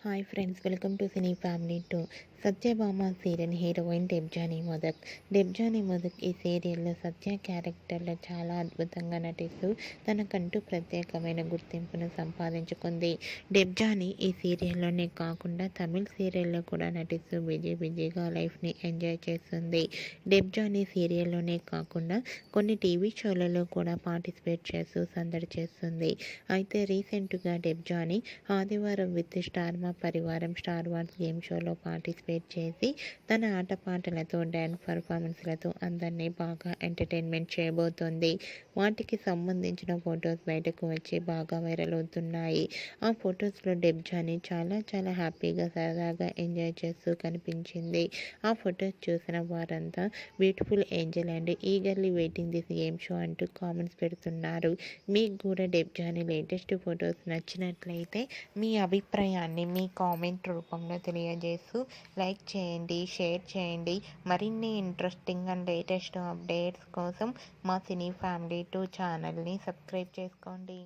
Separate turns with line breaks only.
Hi friends, welcome to cine family 2. Satyabhama serial heroine Debjani Modak. Debjani Modak ఈ సీరియల్లో సత్య క్యారెక్టర్లో చాలా అద్భుతంగా నటిస్తూ తనకంటూ ప్రత్యేకమైన గుర్తింపును సంపాదించుకుంది. డెబ్జానీ ఈ సీరియల్లోనే కాకుండా తమిళ్ సీరియల్లో కూడా నటిస్తూ బిజీగా లైఫ్ని ఎంజాయ్ చేస్తుంది. డెబ్జానీ సీరియల్లోనే కాకుండా కొన్ని టీవీ షోలలో కూడా పార్టిసిపేట్ చేస్తూ సందడి చేస్తుంది. అయితే రీసెంట్గా డెబ్జానీ ఆదివారం విత్ స్టార్ మా పరివారం స్టార్ వార్స్ గేమ్ షోలో పార్టిసిపేట్ చేసి తన ఆటపాటలతో డ్యాన్స్ పర్ఫార్మెన్స్లతో అందరినీ బాగా ఎంటర్టైన్మెంట్ చేయబోతోంది. వాటికి సంబంధించిన ఫొటోస్ బయటకు వచ్చి బాగా వైరల్ అవుతున్నాయి. ఆ ఫొటోస్లో డెబ్జానీ చాలా హ్యాపీగా సరదాగా ఎంజాయ్ చేస్తూ కనిపించింది. ఆ ఫొటోస్ చూసిన వారంతా beautiful Angel and eagerly waiting this game show అంటూ కామెంట్స్ పెడుతున్నారు. మీకు కూడా డెబ్జానీ లేటెస్ట్ ఫొటోస్ నచ్చినట్లయితే మీ అభిప్రాయాన్ని మీ కామెంట్ రూపంలో తెలియజేస్తూ లైక్ చేయండి, షేర్ చేయండి. మరిన్ని ఇంట్రెస్టింగ్ అండ్ లేటెస్ట్ అప్డేట్స్ కోసం మా సినీ ఫ్యామిలీ 2 ఛానల్ని సబ్స్క్రైబ్ చేసుకోండి.